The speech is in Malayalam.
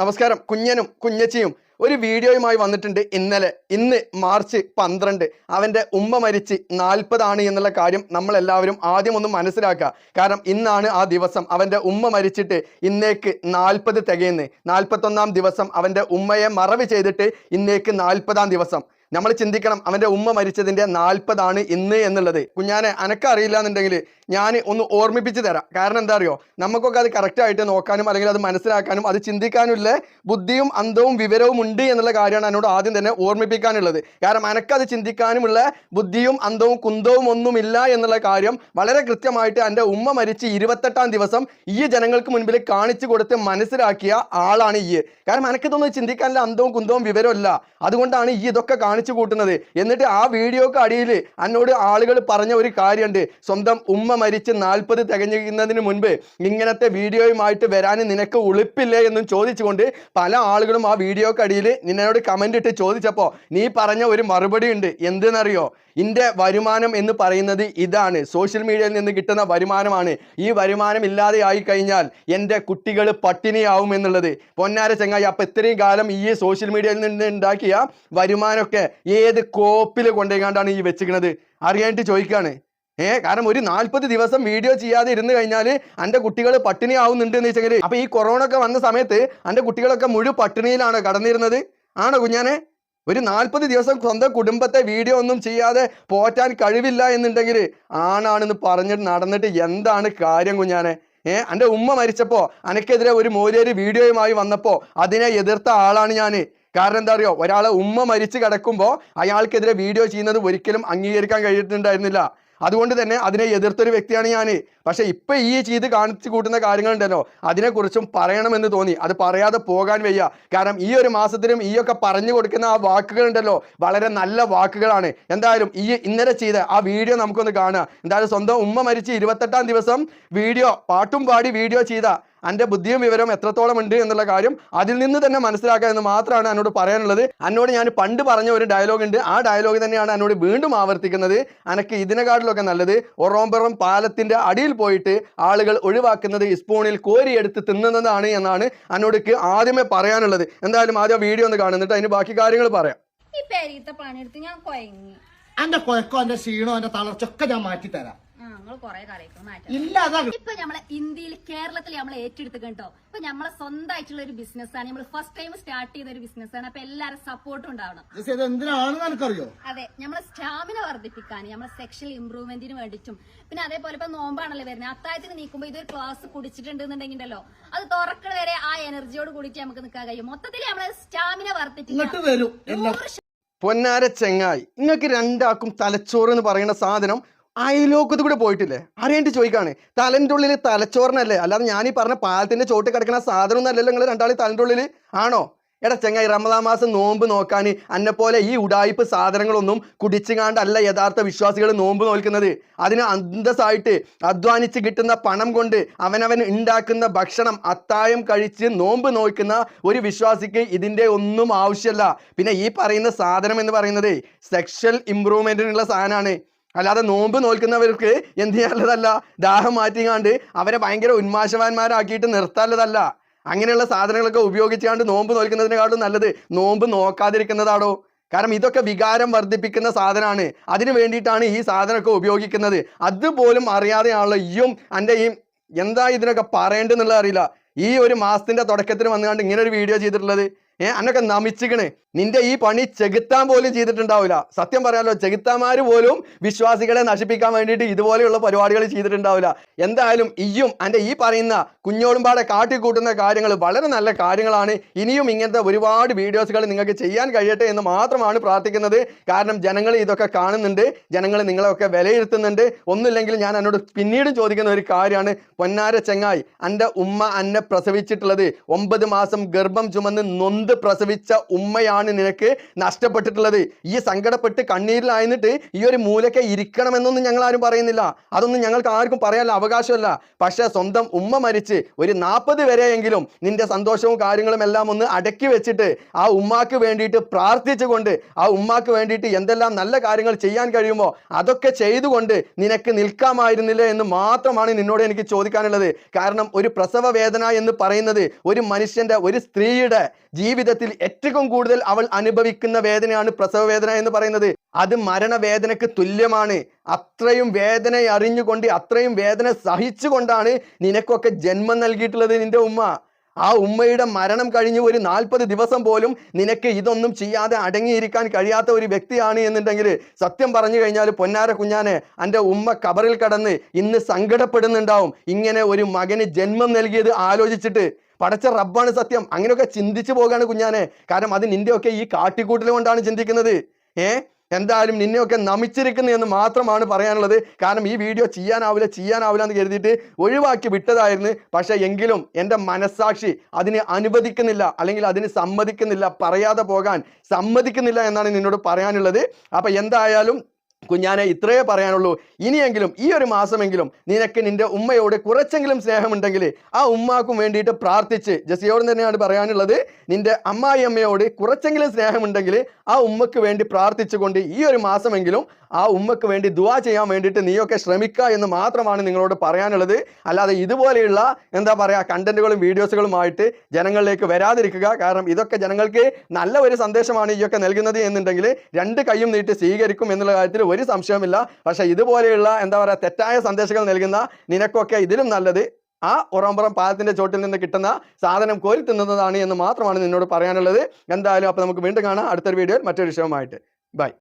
നമസ്കാരം. കുഞ്ഞനും കുഞ്ഞച്ചിയും ഒരു വീഡിയോയുമായി വന്നിട്ടുണ്ട് ഇന്ന് മാർച്ച് 12. അവൻ്റെ ഉമ്മ മരിച്ച് 40 എന്നുള്ള കാര്യം നമ്മളെല്ലാവരും ആദ്യം ഒന്ന് മനസ്സിലാക്കുക. കാരണം ഇന്നാണ് ആ ദിവസം. അവൻ്റെ ഉമ്മ മരിച്ചിട്ട് ഇന്നേക്ക് 40 തികയുന്നു. 41 ദിവസം അവൻ്റെ ഉമ്മയെ മറവ് ചെയ്തിട്ട് ഇന്നേക്ക് 40 ദിവസം. നമ്മൾ ചിന്തിക്കണം, അവൻ്റെ ഉമ്മ മരിച്ചതിൻ്റെ 40 ഇന്ന് എന്നുള്ളത്. കുഞ്ഞാനെ അനക്കറിയില്ല എന്നുണ്ടെങ്കിൽ ഞാൻ ഒന്ന് ഓർമ്മിപ്പിച്ച് തരാം. കാരണം എന്താ അറിയോ, നമുക്കൊക്കെ അത് കറക്റ്റായിട്ട് നോക്കാനും അല്ലെങ്കിൽ അത് മനസ്സിലാക്കാനും അത് ചിന്തിക്കാനുള്ള ബുദ്ധിയും അന്തവും വിവരവും ഉണ്ട് എന്നുള്ള കാര്യമാണ് എന്നോട് ആദ്യം തന്നെ ഓർമ്മിപ്പിക്കാനുള്ളത്. കാരണം അനക്കത് ചിന്തിക്കാനുമുള്ള ബുദ്ധിയും അന്തവും കുന്തവും ഒന്നുമില്ല എന്നുള്ള കാര്യം വളരെ കൃത്യമായിട്ട് എൻ്റെ ഉമ്മ മരിച്ച് 28 ദിവസം ഈ ജനങ്ങൾക്ക് മുൻപിൽ കാണിച്ചു കൊടുത്ത് മനസ്സിലാക്കിയ ആളാണ് ഈ. കാരണം അനക്കിതൊന്നും ചിന്തിക്കാനുള്ള അന്തവും കുന്തവും വിവരവും ഇല്ല. അതുകൊണ്ടാണ് ഈ ഇതൊക്കെ കാണിച്ചു കൂട്ടുന്നത്. എന്നിട്ട് ആ വീഡിയോക്ക് അടിയിൽ എന്നോട് ആളുകൾ പറഞ്ഞ ഒരു കാര്യമുണ്ട്, സ്വന്തം ഉമ്മ മരിച്ച് 40 തികഞ്ഞതിന് മുൻപ് ഇങ്ങനത്തെ വീഡിയോയുമായിട്ട് വരാൻ നിനക്ക് ഉളുപ്പില്ലേ എന്നും ചോദിച്ചുകൊണ്ട് പല ആളുകളും ആ വീഡിയോക്ക് അടിയിൽ നിന്നോട് കമന്റ് ഇട്ട് ചോദിച്ചപ്പോൾ നീ പറഞ്ഞ ഒരു മറുപടി ഉണ്ട്. എന്തെന്നറിയോ, എൻ്റെ വരുമാനം എന്ന് പറയുന്നത് ഇതാണ്, സോഷ്യൽ മീഡിയയിൽ നിന്ന് കിട്ടുന്ന വരുമാനമാണ്. ഈ വരുമാനം ഇല്ലാതെ ആയി കഴിഞ്ഞാൽ എൻ്റെ കുട്ടികൾ പട്ടിണിയാവും എന്നുള്ളത്. പൊന്നാര ചങ്ങായി, അപ്പം ഇത്രയും കാലം ഈ സോഷ്യൽ മീഡിയയിൽ നിന്ന് ഉണ്ടാക്കിയ വരുമാനമൊക്കെ ഏത് കോപ്പിൽ കൊണ്ടുപോയിക്കാണ്ടാണ് ഈ വെച്ചിരിക്കുന്നത് അറിയാനായിട്ട് ചോദിക്കുകയാണ്. കാരണം ഒരു 40 ദിവസം വീഡിയോ ചെയ്യാതെ ഇരുന്ന് കഴിഞ്ഞാൽ എൻ്റെ കുട്ടികൾ പട്ടിണി ആവുന്നുണ്ട് എന്ന് വെച്ചെങ്കിൽ, അപ്പൊ ഈ കൊറോണ ഒക്കെ വന്ന സമയത്ത് എൻ്റെ കുട്ടികളൊക്കെ മുഴുവൻ പട്ടിണിയിലാണ് കടന്നിരുന്നത്. ആണോ കുഞ്ഞാനെ? ഒരു 40 ദിവസം സ്വന്തം കുടുംബത്തെ വീഡിയോ ഒന്നും ചെയ്യാതെ പോറ്റാൻ കഴിവില്ല എന്നുണ്ടെങ്കിൽ ആണാണെന്ന് പറഞ്ഞിട്ട് നടന്നിട്ട് എന്താണ് കാര്യം കുഞ്ഞാനെ? എൻ്റെ ഉമ്മ മരിച്ചപ്പോൾ അനക്കെതിരെ ഒരു മോലേര് വീഡിയോയുമായി വന്നപ്പോൾ അതിനെ എതിർത്ത ആളാണ് ഞാൻ. കാരണം എന്താ അറിയോ, ഒരാളെ ഉമ്മ മരിച്ച് കിടക്കുമ്പോൾ അയാൾക്കെതിരെ വീഡിയോ ചെയ്യുന്നത് ഒരിക്കലും അംഗീകരിക്കാൻ കഴിയുന്നുണ്ടായിരുന്നില്ല. അതുകൊണ്ട് തന്നെ അതിനെ എതിർത്തൊരു വ്യക്തിയാണ് ഞാൻ. പക്ഷെ ഇപ്പൊ ഈ ചെയ്ത് കാണിച്ചു കൂട്ടുന്ന കാര്യങ്ങളുണ്ടല്ലോ, അതിനെക്കുറിച്ചും പറയണമെന്ന് തോന്നി. അത് പറയാതെ പോകാൻ വയ്യ. കാരണം ഈ ഒരു മാസത്തിലും ഈ ഒക്കെ പറഞ്ഞു കൊടുക്കുന്ന ആ വാക്കുകളുണ്ടല്ലോ, വളരെ നല്ല വാക്കുകളാണ്. എന്തായാലും ഈ ഇന്നലെ ചെയ്ത ആ വീഡിയോ നമുക്കൊന്ന് കാണാം. എന്തായാലും സ്വന്തം ഉമ്മ മരിച്ച് 28 ദിവസം വീഡിയോ പാട്ടും പാടി വീഡിയോ ചെയ്ത എൻ്റെ ബുദ്ധിയും വിവരവും എത്രത്തോളം ഉണ്ട് എന്നുള്ള കാര്യം അതിൽ നിന്ന് തന്നെ മനസ്സിലാക്കുക എന്ന് മാത്രമാണ് എന്നോട് പറയാനുള്ളത്. എന്നോട് ഞാൻ പണ്ട് പറഞ്ഞ ഒരു ഡയലോഗ് ഉണ്ട്, ആ ഡയലോഗ് തന്നെയാണ് എന്നോട് വീണ്ടും ആവർത്തിക്കുന്നത്. എനിക്ക് ഇതിനെക്കാട്ടിലൊക്കെ നല്ലത് ഒറോമ്പറം പാലത്തിന്റെ അടിയിൽ പോയിട്ട് ആളുകൾ ഒഴിവാക്കുന്നത് സ്പൂണിൽ കോരിയെടുത്ത് തിന്നുന്നതാണ് എന്നാണ് എന്നോട് ആദ്യമേ പറയാനുള്ളത്. എന്തായാലും ആദ്യം വീഡിയോ ഒന്ന് കാണുന്നിട്ട് അതിന് ബാക്കി കാര്യങ്ങൾ പറയാം. ഈ പേരീത്തെ പണിയെടുത്ത് ഞാൻ കൊയങ്ങി. എന്റെ കൊയക്കോ എന്റെ ക്ഷീണോ എന്റെ തളർച്ചൊക്കെ ഞാൻ മാറ്റി തരാം. ഇപ്പൊ നമ്മളെ ഇന്ത്യയിൽ കേരളത്തിൽ നമ്മൾ ഏറ്റെടുത്ത് കേട്ടോ. ഇപ്പൊ നമ്മളെ സ്വന്തമായിട്ടുള്ള ഒരു ബിസിനസ്സാണ്, നമ്മൾ ഫസ്റ്റ് ടൈം സ്റ്റാർട്ട് ചെയ്ത ഒരു ബിസിനസ്സാണ്. അപ്പൊ എല്ലാരും സപ്പോർട്ടും ഉണ്ടാവണം. എന്തിനാണെന്ന് എനിക്കറിയോ? അതെ, നമ്മളെ സ്റ്റാമിന വർദ്ധിപ്പിക്കാൻ, നമ്മളെ സെക്ഷൽ ഇംപ്രൂവ്മെന്റിന് വേണ്ടിയിട്ടും, പിന്നെ അതേപോലെ ഇപ്പൊ നോമ്പാണല്ലോ വരുന്നത്, അത്താഴത്തിന് നീക്കുമ്പോ ഇതൊരു ക്ലാസ് കുടിച്ചിട്ടുണ്ടെന്നുണ്ടെങ്കിലോ അത് തുറക്കണ വരെ ആ എനർജിയോട് കൂടിയിട്ട് നമുക്ക് നിൽക്കാൻ കഴിയും. മൊത്തത്തിൽ നമ്മളെ സ്റ്റാമിന വർദ്ധിപ്പിക്കും. പൊന്നാര ചെങ്ങായി, നിങ്ങൾക്ക് രണ്ടാക്കും തലച്ചോറ് എന്ന് പറയുന്ന സാധനം അയലോക്കത്ത് കൂടെ പോയിട്ടില്ലേ? അറിയാണ്ട് ചോദിക്കാണ്. തലൻ്റെ ഉള്ളിൽ തലച്ചോറിനല്ലേ, അല്ലാതെ ഞാനീ പറഞ്ഞ പാലത്തിന്റെ ചോട്ട് കിടക്കുന്ന സാധനം ഒന്നും അല്ലല്ലോ നിങ്ങൾ രണ്ടാളി തലൻ്റെ ഉള്ളിൽ. ആണോ? എടാ ചെങ്ങായി, റമദാൻ മാസം നോമ്പ് നോക്കാൻ എന്നെ പോലെ ഈ ഉടായിപ്പ് സാധനങ്ങളൊന്നും കുടിച്ചുകാണ്ടല്ല യഥാർത്ഥ വിശ്വാസികൾ നോമ്പ് നോൽക്കുന്നത്. അതിന് അന്തസ്സായിട്ട് അധ്വാനിച്ച് കിട്ടുന്ന പണം കൊണ്ട് അവനവൻ ഉണ്ടാക്കുന്ന ഭക്ഷണം അത്താഴം കഴിച്ച് നോമ്പ് നോക്കുന്ന ഒരു വിശ്വാസിക്ക് ഇതിൻ്റെ ഒന്നും ആവശ്യമല്ല. പിന്നെ ഈ പറയുന്ന സാധനം എന്ന് പറയുന്നത് സെക്ഷൽ ഇംപ്രൂവ്മെന്റിനുള്ള സാധനമാണ്. അല്ലാതെ നോമ്പ് നോൽക്കുന്നവർക്ക് എന്ത് ചെയ്യാനുള്ളതല്ല, ദാഹം മാറ്റിക്കാണ്ട് അവരെ ഭയങ്കര ഉന്മാശവാന്മാരാക്കിയിട്ട് നിർത്താനുള്ളതല്ല. അങ്ങനെയുള്ള സാധനങ്ങളൊക്കെ ഉപയോഗിച്ചുകൊണ്ട് നോമ്പ് നോൽക്കുന്നതിനെക്കാളും നല്ലത് നോമ്പ് നോക്കാതിരിക്കുന്നതാണോ? കാരണം ഇതൊക്കെ വികാരം വർദ്ധിപ്പിക്കുന്ന സാധനമാണ്. അതിനു വേണ്ടിയിട്ടാണ് ഈ സാധനമൊക്കെ ഉപയോഗിക്കുന്നത്. അതുപോലും അറിയാതെയാണല്ലോ ഈയും എൻ്റെ ഈ എന്താ ഇതിനൊക്കെ പറയേണ്ടതെന്നുള്ളത് അറിയില്ല. ഈ ഒരു മാസത്തിന്റെ തുടക്കത്തിൽ വന്നുകൊണ്ട് ഇങ്ങനെ ഒരു വീഡിയോ ചെയ്തിട്ടുള്ളത്. അന്നൊക്കെ നമിച്ചിക്കണേ. നിന്റെ ഈ പണി ചെകുത്താൻ പോലും ചെയ്തിട്ടുണ്ടാവില്ല. സത്യം പറയാലോ, ചെകുത്താന്മാര് പോലും വിശ്വാസികളെ നശിപ്പിക്കാൻ വേണ്ടിയിട്ട് ഇതുപോലെയുള്ള പരിപാടികൾ ചെയ്തിട്ടുണ്ടാവില്ല. എന്തായാലും ഈയും എൻ്റെ ഈ പറയുന്ന കുഞ്ഞോളുംപാടെ കാട്ടിക്കൂട്ടുന്ന കാര്യങ്ങൾ വളരെ നല്ല കാര്യങ്ങളാണ്. ഇനിയും ഇങ്ങനത്തെ ഒരുപാട് വീഡിയോസുകൾ നിങ്ങൾക്ക് ചെയ്യാൻ കഴിയട്ടെ എന്ന് മാത്രമാണ് പ്രാർത്ഥിക്കുന്നത്. കാരണം ജനങ്ങൾ ഇതൊക്കെ കാണുന്നുണ്ട്, ജനങ്ങൾ നിങ്ങളെയൊക്കെ വിലയിരുത്തുന്നുണ്ട്. ഒന്നുമില്ലെങ്കിൽ ഞാൻ എന്നോട് പിന്നീട് ചോദിക്കുന്ന ഒരു കാര്യമാണ്, പൊന്നാര ചെങ്ങായി, എൻ്റെ ഉമ്മ എന്നെ പ്രസവിച്ചിട്ടുള്ളത് 9 മാസം ഗർഭം ചുമന്ന് നൊന്ത് നൊന്ത് പ്രസവിച്ച ഉമ്മയാണ് നിനക്ക് നഷ്ടപ്പെട്ടിട്ടുള്ളത്. ഈ സങ്കടപ്പെട്ട് കണ്ണീരിലായിരുന്നിട്ട് ഈ ഒരു മൂലക്കെ ഇരിക്കണമെന്നൊന്നും ഞങ്ങൾ ആരും പറയുന്നില്ല. അതൊന്നും ഞങ്ങൾക്ക് ആർക്കും പറയാനുള്ള അവകാശമല്ല. പക്ഷെ സ്വന്തം ഉമ്മ മരിച്ച് ഒരു 40 വരെയെങ്കിലും നിന്റെ സന്തോഷവും കാര്യങ്ങളും എല്ലാം ഒന്ന് അടക്കി വെച്ചിട്ട് ആ ഉമ്മാക്ക് വേണ്ടിയിട്ട് പ്രാർത്ഥിച്ചുകൊണ്ട് ആ ഉമ്മാക്ക് വേണ്ടിയിട്ട് എന്തെല്ലാം നല്ല കാര്യങ്ങൾ ചെയ്യാൻ കഴിയുമോ അതൊക്കെ ചെയ്തുകൊണ്ട് നിനക്ക് നിൽക്കാമായിരുന്നില്ല എന്ന് മാത്രമാണ് നിന്നോട് എനിക്ക് ചോദിക്കാനുള്ളത്. കാരണം ഒരു പ്രസവ വേദന എന്ന് പറയുന്നത് ഒരു മനുഷ്യന്റെ, ഒരു സ്ത്രീയുടെ ജീവിതത്തിൽ ഏറ്റവും കൂടുതൽ അവൾ അനുഭവിക്കുന്ന വേദനയാണ് പ്രസവ വേദന എന്ന് പറയുന്നത്. അത് മരണവേദനക്ക് തുല്യമാണ്. അത്രയും വേദന അറിഞ്ഞുകൊണ്ട്, അത്രയും വേദന സഹിച്ചുകൊണ്ടാണ് നിനക്കൊക്കെ ജന്മം നൽകിയിട്ടുള്ളത് നിന്റെ ഉമ്മ. ആ ഉമ്മയുടെ മരണം കഴിഞ്ഞ് ഒരു 40 ദിവസം പോലും നിനക്ക് ഇതൊന്നും ചെയ്യാതെ അടങ്ങിയിരിക്കാൻ കഴിയാത്ത ഒരു വ്യക്തിയാണ് എന്നുണ്ടെങ്കിൽ സത്യം പറഞ്ഞു കഴിഞ്ഞാൽ പൊന്നാര കുഞ്ഞാനെ, എൻ്റെ ഉമ്മ കബറിൽ കടന്ന് ഇന്ന് സങ്കടപ്പെടുന്നുണ്ടാവും. ഇങ്ങനെ ഒരു മകന് ജന്മം നൽകിയത് ആലോചിച്ചിട്ട്. പടച്ച റബ്ബാണ് സത്യം. അങ്ങനെയൊക്കെ ചിന്തിച്ചു പോകാണ് കുഞ്ഞാനെ. കാരണം അത് നിന്റെയൊക്കെ ഈ കാട്ടിക്കൂട്ടൽ കൊണ്ടാണ് ചിന്തിക്കുന്നത്. എന്തായാലും നിന്നെയൊക്കെ നമിച്ചിരിക്കുന്നു എന്ന് മാത്രമാണ് പറയാനുള്ളത്. കാരണം ഈ വീഡിയോ ചെയ്യാനാവില്ല എന്ന് കരുതിയിട്ട് ഒഴിവാക്കി വിട്ടതായിരുന്നു. പക്ഷെ എങ്കിലും എൻ്റെ മനസ്സാക്ഷി അതിന് അനുവദിക്കുന്നില്ല, അല്ലെങ്കിൽ അതിന് സമ്മതിക്കുന്നില്ല, പറയാതെ പോകാൻ സമ്മതിക്കുന്നില്ല എന്നാണ് നിന്നോട് പറയാനുള്ളത്. അപ്പം എന്തായാലും കുഞ്ഞാനെ ഇത്രയേ പറയാനുള്ളൂ. ഇനിയെങ്കിലും ഈ ഒരു മാസമെങ്കിലും നിനക്ക് നിന്റെ ഉമ്മയോട് കുറച്ചെങ്കിലും സ്നേഹമുണ്ടെങ്കിൽ ആ ഉമ്മാക്കും വേണ്ടിയിട്ട് പ്രാർത്ഥിച്ച്, ജസിയോട് തന്നെയാണ് പറയാനുള്ളത്, നിന്റെ അമ്മായിയമ്മയോട് കുറച്ചെങ്കിലും സ്നേഹമുണ്ടെങ്കിൽ ആ ഉമ്മക്ക് വേണ്ടി പ്രാർത്ഥിച്ചുകൊണ്ട് ഈ ഒരു മാസമെങ്കിലും ആ ഉമ്മക്ക് വേണ്ടി ദുആ ചെയ്യാൻ വേണ്ടിയിട്ട് നീയൊക്കെ ശ്രമിക്കുക എന്ന് മാത്രമാണ് നിങ്ങളോട് പറയാനുള്ളത്. അല്ലാതെ ഇതുപോലെയുള്ള എന്താ പറയുക കണ്ടന്റുകളും വീഡിയോസുകളുമായിട്ട് ജനങ്ങളിലേക്ക് വരാതിരിക്കുക. കാരണം ഇതൊക്കെ ജനങ്ങൾക്ക് നല്ല ഒരു സന്ദേശമാണ് ഈയൊക്കെ നൽകുന്നത് എന്നുണ്ടെങ്കിൽ 2 കൈയും നീട്ടി സ്വീകരിക്കും എന്നുള്ള കാര്യത്തിൽ ഒരു സംശയവുമില്ല. പക്ഷെ ഇതുപോലെയുള്ള എന്താ പറയുക തെറ്റായ സന്ദേശങ്ങൾ നൽകുന്ന നിനക്കൊക്കെ ഇതിലും നല്ലത് ആ ഉറമ്പുറം പാലത്തിന്റെ ചോട്ടിൽ നിന്ന് കിട്ടുന്ന സാധനം കോരി തിന്നുന്നതാണ് എന്ന് മാത്രമാണ് നിന്നോട് പറയാനുള്ളത്. എന്തായാലും അപ്പോൾ നമുക്ക് വീണ്ടും കാണാം അടുത്തൊരു വീഡിയോയിൽ മറ്റൊരു വിഷയവുമായിട്ട്. ബൈ.